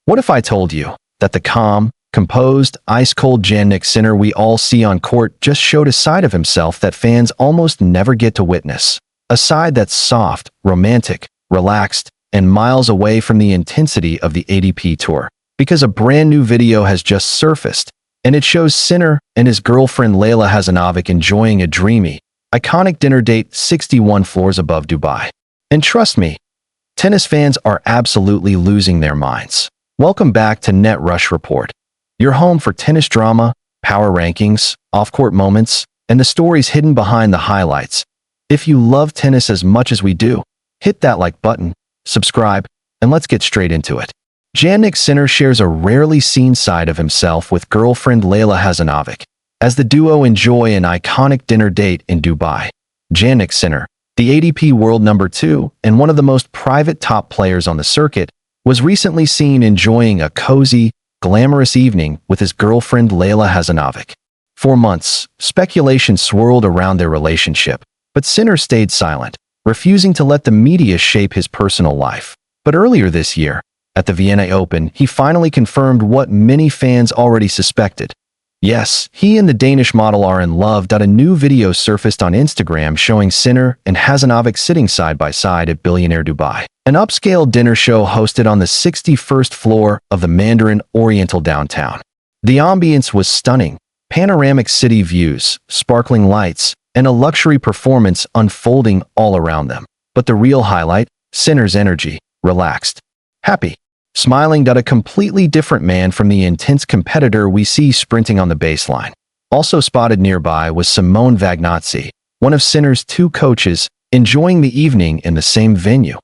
What if I told you that the calm, composed, ice-cold Jannik Sinner we all see on court just showed a side of himself that fans almost never get to witness? A side that's soft, romantic, relaxed, and miles away from the intensity of the ATP Tour. Because a brand new video has just surfaced, and it shows Sinner and his girlfriend Laila Hasanovic enjoying a dreamy, iconic dinner date 61 floors above Dubai. And trust me, tennis fans are absolutely losing their minds. Welcome back to Net Rush Report, your home for tennis drama, power rankings, off-court moments, and the stories hidden behind the highlights. If you love tennis as much as we do, hit that like button, subscribe, and let's get straight into it. Jannik Sinner shares a rarely seen side of himself with girlfriend Laila Hasanovic, as the duo enjoy an iconic dinner date in Dubai. Jannik Sinner, the ATP world number 2 and one of the most private top players on the circuit, was recently seen enjoying a cozy, glamorous evening with his girlfriend Laila Hasanovic. For months, speculation swirled around their relationship, but Sinner stayed silent, refusing to let the media shape his personal life. But earlier this year, at the Vienna Open, he finally confirmed what many fans already suspected. Yes, he and the Danish model are in love. A new video surfaced on Instagram showing Sinner and Hasanovic sitting side by side at Billionaire Dubai, an upscale dinner show hosted on the 61st floor of the Mandarin Oriental downtown. The ambience was stunning: panoramic city views, sparkling lights, and a luxury performance unfolding all around them. But the real highlight: Sinner's energy, relaxed, happy, smiling. A completely different man from the intense competitor we see sprinting on the baseline. Also spotted nearby was Simone Vagnozzi, one of Sinner's 2 coaches, enjoying the evening in the same venue.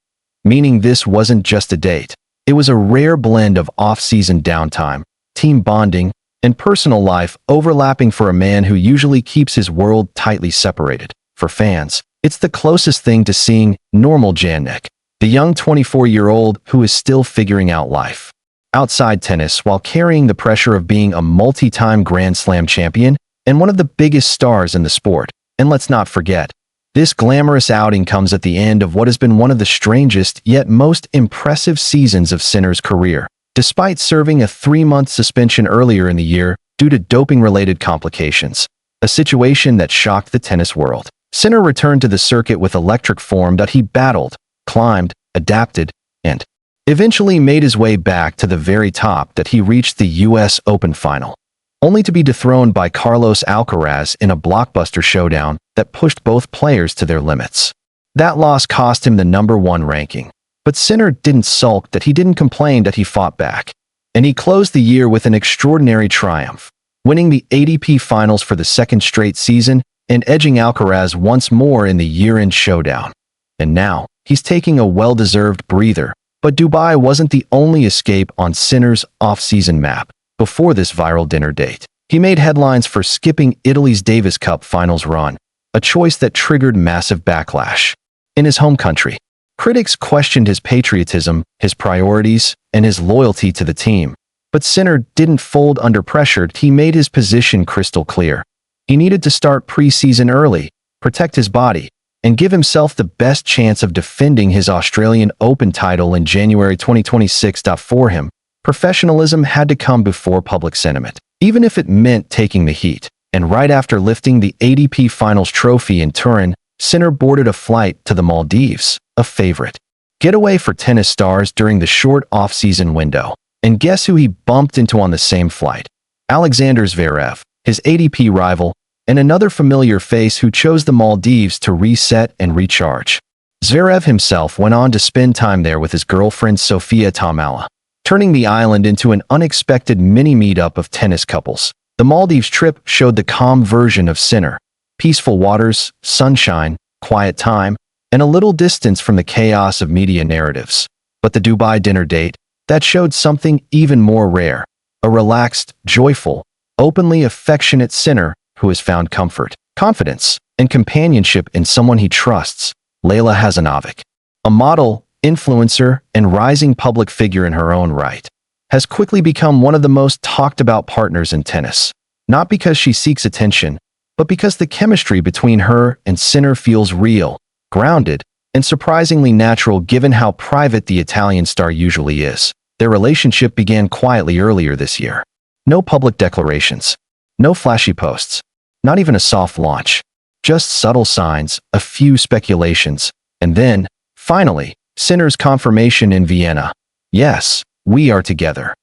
Meaning this wasn't just a date. It was a rare blend of off-season downtime, team bonding, and personal life overlapping for a man who usually keeps his world tightly separated. For fans, it's the closest thing to seeing normal Jannik, the young 24-year-old who is still figuring out life outside tennis while carrying the pressure of being a multi-time Grand Slam champion and one of the biggest stars in the sport. And let's not forget, this glamorous outing comes at the end of what has been one of the strangest yet most impressive seasons of Sinner's career. Despite serving a 3-month suspension earlier in the year due to doping-related complications, a situation that shocked the tennis world, Sinner returned to the circuit with electric form. He battled, climbed, adapted, and eventually made his way back to the very top. He reached the US Open final, only to be dethroned by Carlos Alcaraz in a blockbuster showdown that pushed both players to their limits. That loss cost him the #1 ranking. But Sinner didn't sulk. He didn't complain. He fought back. And he closed the year with an extraordinary triumph, winning the ATP Finals for the 2nd straight season and edging Alcaraz once more in the year-end showdown. And now, he's taking a well-deserved breather. But Dubai wasn't the only escape on Sinner's off-season map. Before this viral dinner date, he made headlines for skipping Italy's Davis Cup Finals run, a choice that triggered massive backlash. In his home country, critics questioned his patriotism, his priorities, and his loyalty to the team. But Sinner didn't fold under pressure. He made his position crystal clear. He needed to start preseason early, protect his body, and give himself the best chance of defending his Australian Open title in January 2026. For him, professionalism had to come before public sentiment, even if it meant taking the heat. And right after lifting the ATP Finals trophy in Turin, Sinner boarded a flight to the Maldives, a favorite getaway for tennis stars during the short off-season window. And guess who he bumped into on the same flight? Alexander Zverev, his ATP rival, and another familiar face who chose the Maldives to reset and recharge. Zverev himself went on to spend time there with his girlfriend Sofia Tamala, turning the island into an unexpected mini meetup of tennis couples. The Maldives trip showed the calm version of Sinner: peaceful waters, sunshine, quiet time, and a little distance from the chaos of media narratives. But the Dubai dinner date, that showed something even more rare: a relaxed, joyful, openly affectionate Sinner who has found comfort, confidence, and companionship in someone he trusts, Laila Hasanovic. A model, influencer, and rising public figure in her own right, has quickly become one of the most talked about partners in tennis. Not because she seeks attention, but because the chemistry between her and Sinner feels real, grounded, and surprisingly natural given how private the Italian star usually is. Their relationship began quietly earlier this year. No public declarations. No flashy posts. Not even a soft launch. Just subtle signs, a few speculations. And then, finally, Sinner's confirmation in Vienna. Yes, we are together.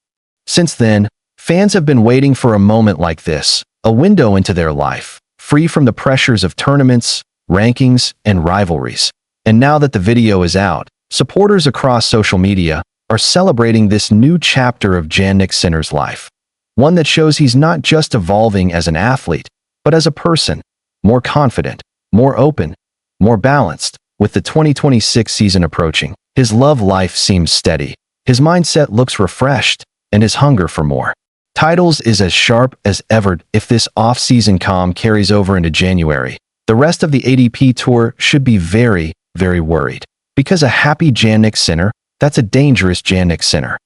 Since then, fans have been waiting for a moment like this, a window into their life, free from the pressures of tournaments, rankings, and rivalries. And now that the video is out, supporters across social media are celebrating this new chapter of Jannik Sinner's life. One that shows he's not just evolving as an athlete, but as a person, more confident, more open, more balanced. With the 2026 season approaching, his love life seems steady, his mindset looks refreshed, and his hunger for more titles is as sharp as ever. If this off-season calm carries over into January, the rest of the ATP Tour should be very, very worried. Because a happy Jannik Sinner, that's a dangerous Jannik Sinner.